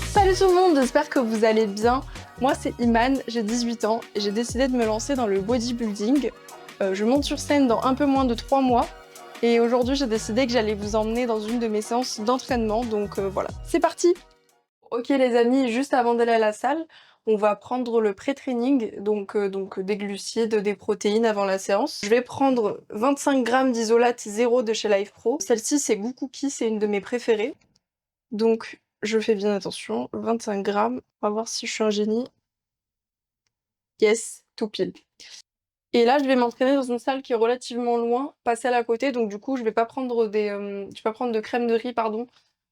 Salut tout le monde, j'espère que vous allez bien. Moi c'est Iman, j'ai 18 ans et j'ai décidé de me lancer dans le bodybuilding. Je monte sur scène dans un peu moins de 3 mois et aujourd'hui j'ai décidé que j'allais vous emmener dans une de mes séances d'entraînement, donc voilà, c'est parti! Ok les amis, juste avant d'aller à la salle, on va prendre le pré-training, donc des glucides, des protéines avant la séance. Je vais prendre 25 grammes d'isolate zéro de chez Life Pro. Celle-ci c'est Goût Cookie, c'est une de mes préférées. Donc je fais bien attention, 25 grammes, on va voir si je suis un génie. Yes, tout pile. Et là, je vais m'entraîner dans une salle qui est relativement loin, pas celle à côté, donc du coup, je vais pas prendre de crème de riz, pardon,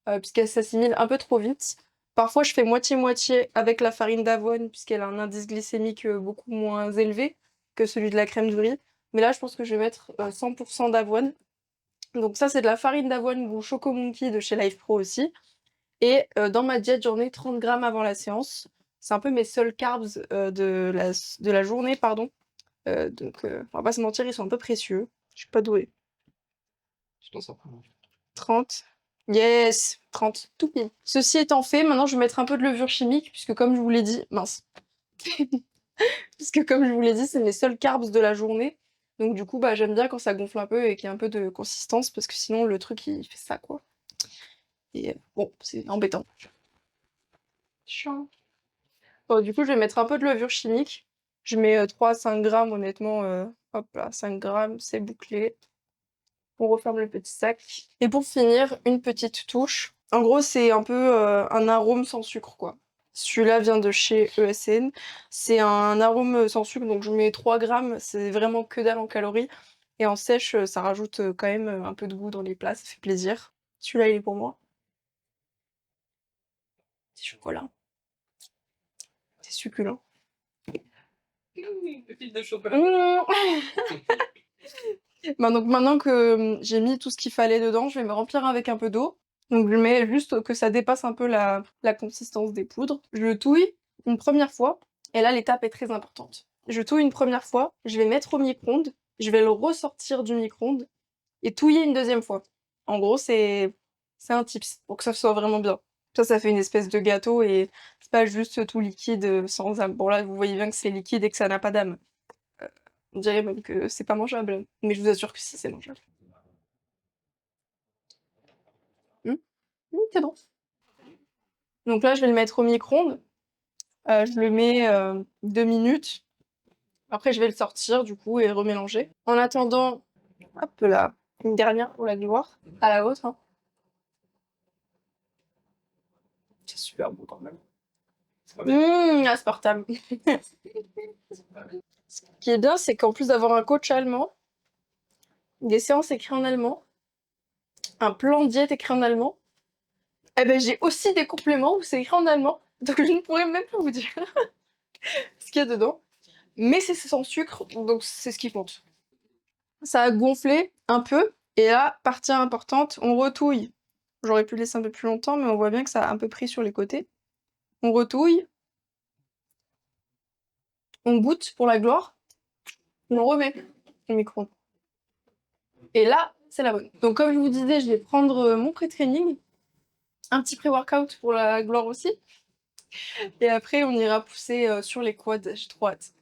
puisqu'elle s'assimile un peu trop vite. Parfois, je fais moitié-moitié avec la farine d'avoine, puisqu'elle a un indice glycémique beaucoup moins élevé que celui de la crème de riz. Mais là, je pense que je vais mettre 100% d'avoine. Donc ça, c'est de la farine d'avoine goût Choco Monkey de chez Life Pro aussi. Et dans ma diète, j'en ai 30 grammes avant la séance. C'est un peu mes seuls carbs de la journée, pardon. On va pas se mentir, ils sont un peu précieux. Je suis pas douée. Je t'en sors. 30. Yes, 30, tout pile. Ceci étant fait, maintenant je vais mettre un peu de levure chimique, puisque comme je vous l'ai dit, mince. Puisque comme je vous l'ai dit, c'est mes seuls carbs de la journée. Donc du coup, bah j'aime bien quand ça gonfle un peu et qu'il y a un peu de consistance, parce que sinon le truc il fait ça quoi. Et bon, c'est embêtant. Chiant. Bon, du coup, je vais mettre un peu de levure chimique. Je mets 3 à 5 grammes, honnêtement. Hop là, 5 grammes, c'est bouclé. On referme le petit sac. Et pour finir, une petite touche. En gros, c'est un peu un arôme sans sucre, quoi. Celui-là vient de chez ESN. C'est un arôme sans sucre, donc je mets 3 grammes. C'est vraiment que dalle en calories. Et en sèche, ça rajoute quand même un peu de goût dans les plats, ça fait plaisir. Celui-là, il est pour moi. Petit chocolat. C'est succulent. Le fil de chocolat. Bah, donc maintenant que j'ai mis tout ce qu'il fallait dedans, je vais me remplir avec un peu d'eau. Donc je mets juste que ça dépasse un peu la consistance des poudres. Je touille une première fois, et là l'étape est très importante. Je touille une première fois, je vais mettre au micro-ondes, je vais le ressortir du micro-ondes et touiller une deuxième fois. En gros, c'est un tips pour que ça soit vraiment bien. Ça fait une espèce de gâteau et c'est pas juste tout liquide sans âme. Bon là, vous voyez bien que c'est liquide et que ça n'a pas d'âme. On dirait même que c'est pas mangeable, mais je vous assure que si, c'est mangeable. C'est bon. Donc là, je vais le mettre au micro-ondes. Je le mets 2 minutes. Après, je vais le sortir du coup et remélanger. En attendant, hop là, une dernière pour la gloire. À la vôtre, hein. C'est super bon quand même. Aspartame. Ce qui est bien, c'est qu'en plus d'avoir un coach allemand, des séances écrites en allemand, un plan de diète écrit en allemand, eh ben j'ai aussi des compléments où c'est écrit en allemand. Donc je ne pourrais même pas vous dire ce qu'il y a dedans. Mais c'est sans sucre, donc c'est ce qui compte. Ça a gonflé un peu, et là, partie importante, on retouille. J'aurais pu le laisser un peu plus longtemps, mais on voit bien que ça a un peu pris sur les côtés. On retouille, on goûte pour la gloire, on remet au micro. Et là, c'est la bonne. Donc comme je vous disais, je vais prendre mon pré-training, un petit pré-workout pour la gloire aussi, et après on ira pousser sur les quads, j'ai trop hâte.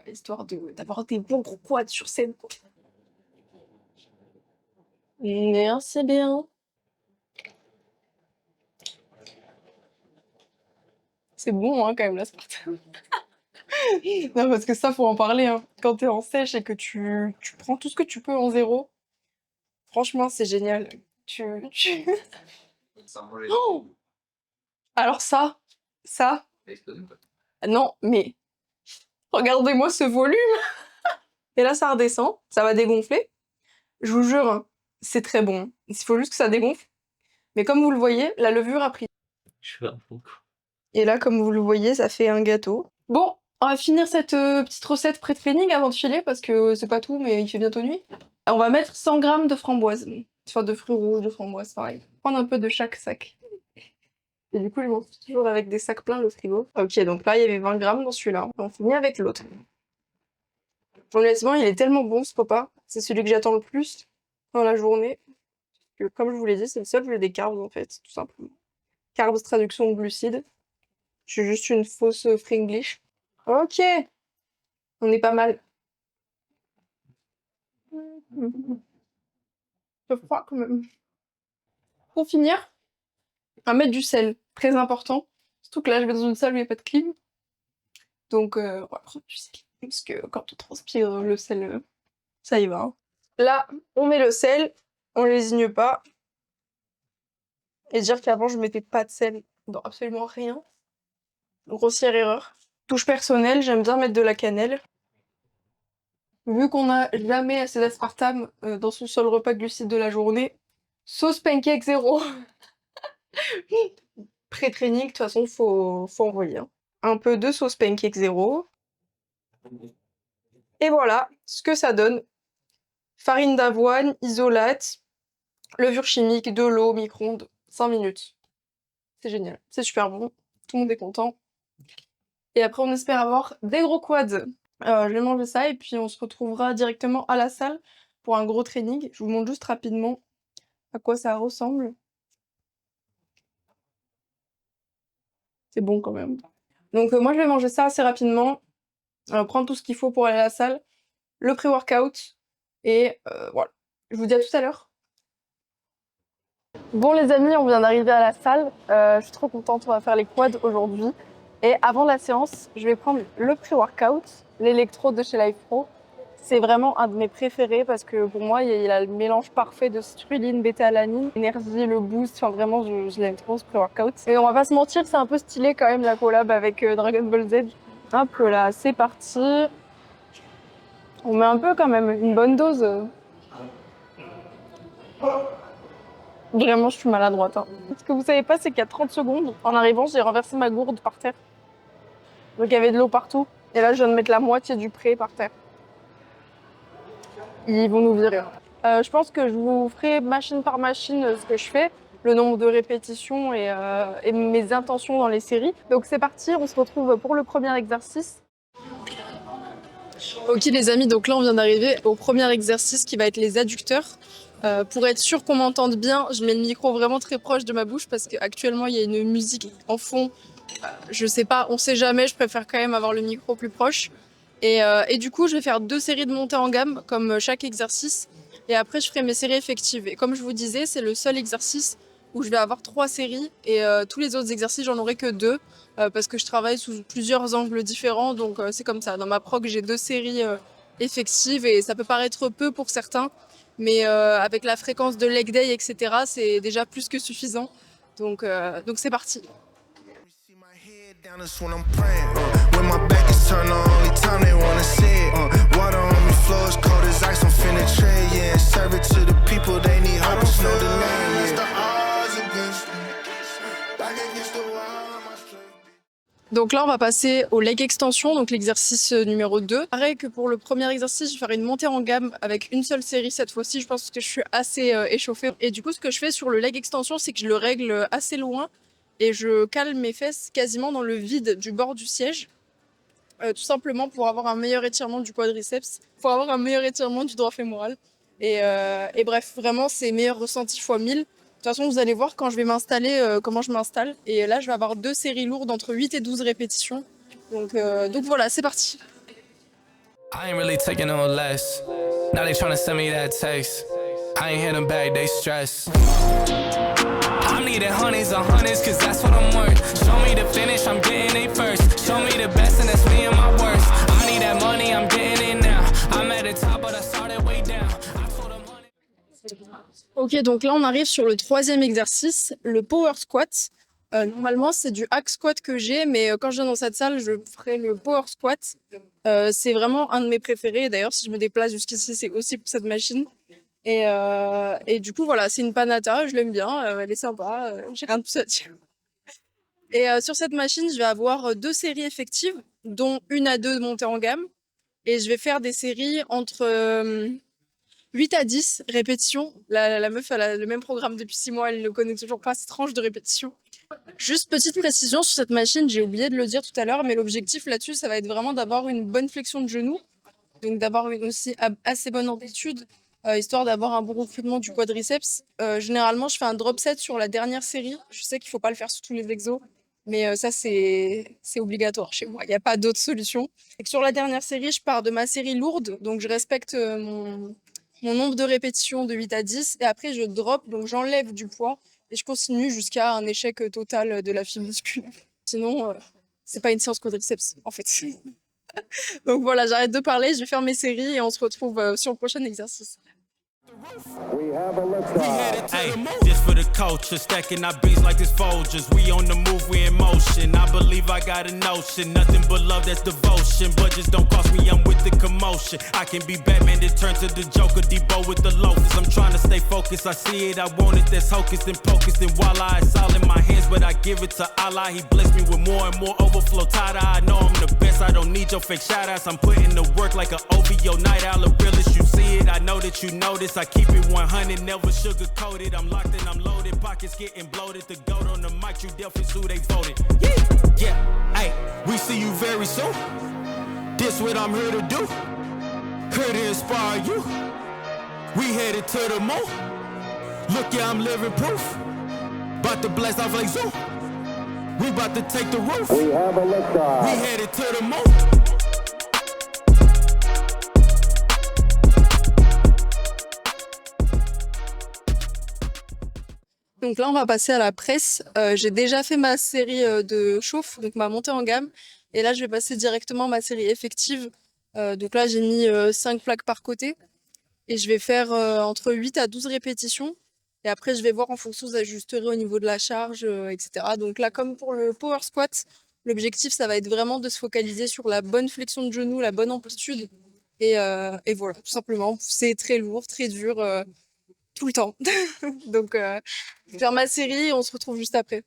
Histoire d'avoir des bons gros quads sur scène, quoi. Merci bien. C'est bon, hein, quand même, la Spartan. Non, parce que ça, faut en parler, hein. Quand t'es en sèche et que tu prends tout ce que tu peux en zéro, franchement, c'est génial. Oh, alors ça, non, mais regardez-moi ce volume. Et là, ça redescend, ça va dégonfler. Je vous jure, hein, c'est très bon. Il faut juste que ça dégonfle. Mais comme vous le voyez, la levure a pris. Je fais un fou. Et là, comme vous le voyez, ça fait un gâteau. Bon, on va finir cette petite recette pré-training avant de filer, parce que c'est pas tout, mais il fait bientôt nuit. On va mettre 100 grammes de framboises. Enfin, de fruits rouges, de framboises, pareil. Prendre un peu de chaque sac. Et du coup, je m'en fous toujours avec des sacs pleins, le frigo. Ok, donc là, il y avait 20 grammes dans celui-là. On finit avec l'autre. Honnêtement, il est tellement bon, ce repas. C'est celui que j'attends le plus dans la journée. Que, comme je vous l'ai dit, c'est le seul où j'ai des carbs, en fait, tout simplement. Carbs, traduction de glucides. Je suis juste une fausse Fringlish. Ok, on est pas mal. C'est froid quand même. Pour finir, on va mettre du sel, très important. Surtout que là, je vais dans une salle où il n'y a pas de clim. Donc, on va prendre du sel. Parce que quand on transpire, le sel, ça y va, hein. Là, on met le sel, on lésigne pas. Et dire qu'avant, je mettais pas de sel dans absolument rien. Grossière erreur. Touche personnelle, j'aime bien mettre de la cannelle. Vu qu'on n'a jamais assez d'aspartame dans son seul repas glucide de la journée, sauce pancake zéro. Pré-training, de toute façon, faut envoyer, hein. Un peu de sauce pancake zéro. Et voilà ce que ça donne. Farine d'avoine, isolate, levure chimique, de l'eau, micro-ondes, 5 minutes. C'est génial, c'est super bon, tout le monde est content. Et après, on espère avoir des gros quads. Je vais manger ça et puis on se retrouvera directement à la salle pour un gros training. Je vous montre juste rapidement à quoi ça ressemble. C'est bon quand même. Donc moi, je vais manger ça assez rapidement, prendre tout ce qu'il faut pour aller à la salle, le pré-workout et voilà. Je vous dis à tout à l'heure. Bon les amis, on vient d'arriver à la salle. Je suis trop contente, on va faire les quads aujourd'hui. Et avant la séance, je vais prendre le pré-workout, l'électro de chez Life Pro. C'est vraiment un de mes préférés parce que pour moi, il a le mélange parfait de citrulline, bêta-alanine, énergie, le boost. Enfin vraiment, je l'aime trop ce pré-workout. Et on va pas se mentir, c'est un peu stylé quand même la collab avec Dragon Ball Z. Hop là, c'est parti. On met un peu quand même, une bonne dose. Vraiment, je suis maladroite, hein. Ce que vous savez pas, c'est qu'il y a 30 secondes, en arrivant, j'ai renversé ma gourde par terre. Donc il y avait de l'eau partout. Et là, je viens de mettre la moitié du pré par terre. Ils vont nous virer. Je pense que je vous ferai machine par machine ce que je fais, le nombre de répétitions et mes intentions dans les séries. Donc c'est parti, on se retrouve pour le premier exercice. Ok les amis, donc là on vient d'arriver au premier exercice qui va être les adducteurs. Pour être sûr qu'on m'entende bien, je mets le micro vraiment très proche de ma bouche parce qu'actuellement il y a une musique en fond. Je sais pas, on sait jamais, je préfère quand même avoir le micro plus proche. Et du coup, je vais faire 2 séries de montée en gamme, comme chaque exercice. Et après, je ferai mes séries effectives. Et comme je vous disais, c'est le seul exercice où je vais avoir 3 séries. Et tous les autres exercices, j'en aurai que 2. Parce que je travaille sous plusieurs angles différents. Donc c'est comme ça. Dans ma prog, j'ai 2 séries effectives. Et ça peut paraître peu pour certains. Mais avec la fréquence de leg day, etc., c'est déjà plus que suffisant. Donc c'est parti. Down is when I'm praying. When my back is turned, the only time they wanna see it. Water on me, flow is cold as ice. I'm finna trade, yeah. Serve it to the people, they need hope. There's no delay. Donc là, on va passer au leg extension, donc l'exercice numéro 2. Pareil que pour le premier exercice, je vais faire une montée en gamme avec une seule série cette fois-ci. Je pense que je suis assez échauffée. Et du coup, ce que je fais sur le leg extension, c'est que je le règle assez loin et je cale mes fesses quasiment dans le vide du bord du siège. Tout simplement pour avoir un meilleur étirement du quadriceps, pour avoir un meilleur étirement du droit fémoral. Et bref, vraiment, c'est meilleur ressenti fois 1000. De toute façon, vous allez voir quand je vais m'installer, comment je m'installe. Et là, je vais avoir 2 séries lourdes entre 8 et 12 répétitions. Donc voilà, c'est parti. I ain't really taking no less. Now they trying to send me that text. I ain't hit them back, they stress. I'm needing hundreds on hundreds, cause that's what I'm worth. Show me the finish, I'm getting it first. Show me the best, and that's me and my worst. I need that money, I'm getting it now. I'm at the top, but I started way down. Ok, donc là on arrive sur le 3e exercice, le power squat. Normalement c'est du hack squat que j'ai, mais quand je viens dans cette salle, je ferai le power squat. C'est vraiment un de mes préférés. D'ailleurs, si je me déplace jusqu'ici, c'est aussi pour cette machine. Et du coup, voilà, c'est une Panata, je l'aime bien, elle est sympa, j'ai rien de plus à dire. Et sur cette machine, je vais avoir 2 séries effectives, dont 1 à 2 montées en gamme. Et je vais faire des séries entre 8 à 10 répétitions. La meuf, elle a le même programme depuis 6 mois, elle ne connaît toujours pas cette tranche de répétition. Juste petite précision sur cette machine, j'ai oublié de le dire tout à l'heure, mais l'objectif là-dessus, ça va être vraiment d'avoir une bonne flexion de genou. Donc d'avoir une aussi assez bonne amplitude histoire d'avoir un bon gonflement du quadriceps. Généralement, je fais un drop set sur la dernière série. Je sais qu'il faut pas le faire sur tous les exos, mais ça, c'est obligatoire chez moi. Il n'y a pas d'autre solution. Et que sur la dernière série, je pars de ma série lourde, donc je respecte mon nombre de répétitions de 8 à 10, et après, je drop, donc j'enlève du poids, et je continue jusqu'à un échec total de la fibre musculaire. Sinon, c'est pas une séance quadriceps, en fait. Donc voilà, j'arrête de parler, je vais faire mes séries et on se retrouve sur le prochain exercice. We have a liftoff. Hey, just for the culture, stacking our beats like it's Folgers. We on the move, we in motion. I believe I got a notion, nothing but love, that's devotion. Budgets don't cost me, I'm with the commotion. I can be Batman, then turn to the Joker, Debo with the loafers. I'm trying to stay focused, I see it, I want it, that's hocus and pocus. And voila, it's all in my hands, but I give it to Allah. He blessed me with more and more overflow. Tada, I know I'm the best, I don't need your fake shout-outs. I'm putting the work like an OVO night owl, the realest you see it. I know that you notice, I keep it 100, never sugar-coated. I'm locked and I'm loaded, pockets getting bloated. The goat on the mic, you definitely who they voted. Yeah, hey, we see you very soon. This what I'm here to do. Here to inspire you. We headed to the moon. Look, yeah, I'm living proof. About to blast off like Zoom. We about to take the roof. We have a liftoff. We headed to the moon. Donc là, on va passer à la presse. J'ai déjà fait ma série de chauffe, donc ma montée en gamme. Et là, je vais passer directement ma série effective. Donc là, j'ai mis 5 plaques par côté. Et je vais faire entre 8 à 12 répétitions. Et après, je vais voir en fonction, j'ajusterai au niveau de la charge, etc. Donc là, comme pour le power squat, l'objectif, ça va être vraiment de se focaliser sur la bonne flexion de genou, la bonne amplitude. Et voilà, tout simplement. C'est très lourd, très dur, tout le temps. Donc, je vais faire ma série et on se retrouve juste après.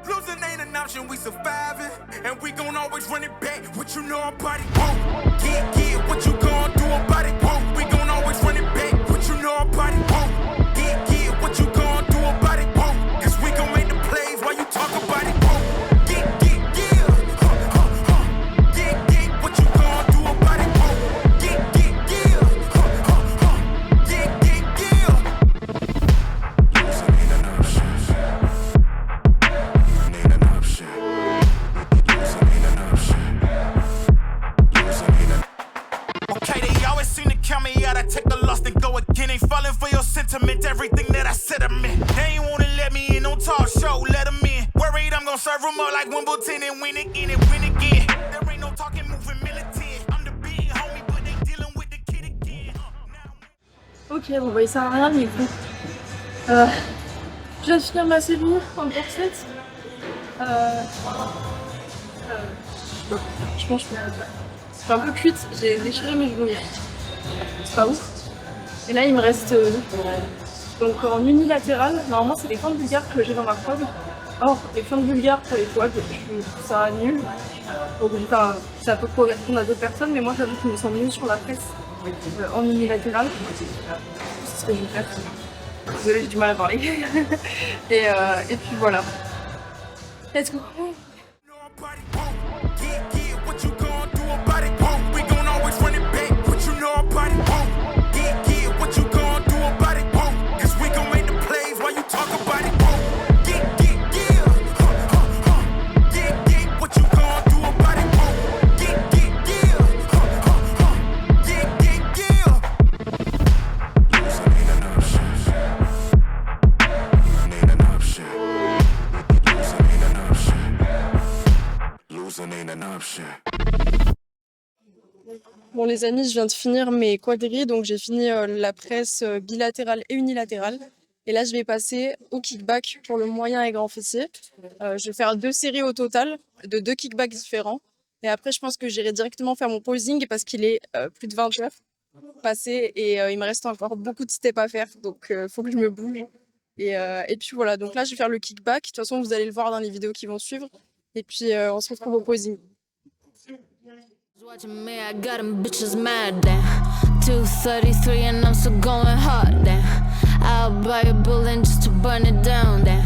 Losing ain't an option, we surviving, and we gon' always run it back. What you know about it, whoa. Get, what you gon' do about it, whoa. We gon' always run it back. What you know about it, whoa. Get, what you gon' do about it, whoa. Cause we gon' make the plays while you talk about it, whoa. Get, yeah. Get, what you gon' do about it, whoa. Get, yeah. Get, yeah. Losing ain't an option. Count me out, I take the loss and go again. Ain't falling for your sentiment, everything that I said I meant. They ain't wanna let me in on talk show, let them in. Worried I'm gonna serve them up like Wimbledon and win again and win again. There ain't no talking, moving militant. I'm the big homie, but they dealing with the kid again. Ok, bon bah il sert à rien mais bon. Je viens de finir ma série en corset. Je pense que je suis un peu cuite, j'ai déchiré mes genoux hier. C'est pas ouf. Et là il me reste donc en unilatéral, normalement c'est les fentes vulgaires que j'ai dans ma quad. Or les fentes vulgaires pour les quads, je trouve ça nul. Donc ça peut correspondre à d'autres personnes, mais moi j'avoue que je me sens mieux sur la presse en unilatéral. C'est ce que je vais faire. Désolée, j'ai du mal à parler. et puis voilà. Let's go. Bon les amis, je viens de finir mes quadrilles, donc j'ai fini la presse bilatérale et unilatérale. Et là je vais passer au kickback pour le moyen et grand fessier. Je vais faire 2 séries au total, de 2 kickbacks différents. Et après je pense que j'irai directement faire mon posing parce qu'il est plus de 20 heures passées et il me reste encore beaucoup de steps à faire, donc faut que je me bouge. Et puis voilà, donc là je vais faire le kickback, de toute façon vous allez le voir dans les vidéos qui vont suivre. Et puis on se retrouve au posing. Watching me, I got them bitches mad, damn. 2:33 and I'm still going hard, damn. I'll buy a building just to burn it down, damn.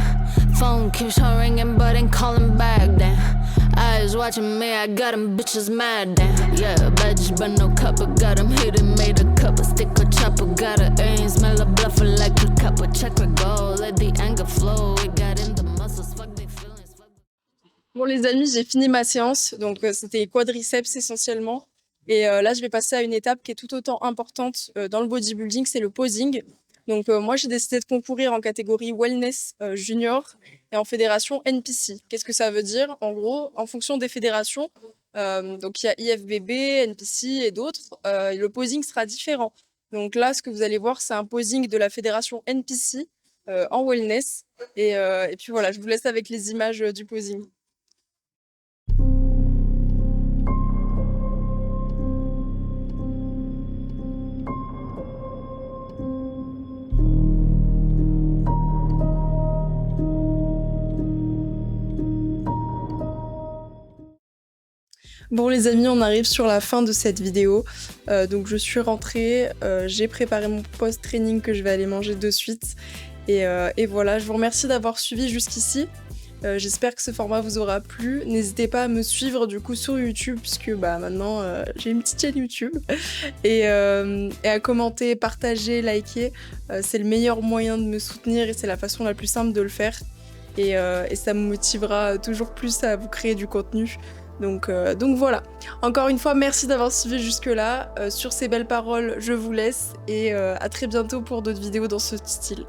Phone keeps on ringing but ain't calling back, damn. I haters watching me, I got them bitches mad. Yeah, badge, but no copper. Got them hidden, made a couple. Stick or chopper, got a aim, smell a bluffer like a couple. Check or go, let the anger flow. It got in the muscles, fuck they feelings. Bon les amis, j'ai fini ma séance, donc c'était quadriceps essentiellement. Et là, je vais passer à une étape qui est tout autant importante dans le bodybuilding, c'est le posing. Donc moi, j'ai décidé de concourir en catégorie wellness junior et en fédération NPC. Qu'est-ce que ça veut dire? En gros, en fonction des fédérations, donc il y a IFBB, NPC et d'autres, le posing sera différent. Donc là, ce que vous allez voir, c'est un posing de la fédération NPC en wellness. Et puis voilà, je vous laisse avec les images du posing. Bon les amis, on arrive sur la fin de cette vidéo. Donc je suis rentrée, j'ai préparé mon post-training que je vais aller manger de suite. Et voilà, je vous remercie d'avoir suivi jusqu'ici. J'espère que ce format vous aura plu. N'hésitez pas à me suivre du coup sur YouTube, puisque maintenant j'ai une petite chaîne YouTube. Et à commenter, partager, liker. C'est le meilleur moyen de me soutenir et c'est la façon la plus simple de le faire. Et ça me motivera toujours plus à vous créer du contenu. Donc voilà. Encore une fois, merci d'avoir suivi jusque-là. Sur ces belles paroles, je vous laisse et à très bientôt pour d'autres vidéos dans ce style.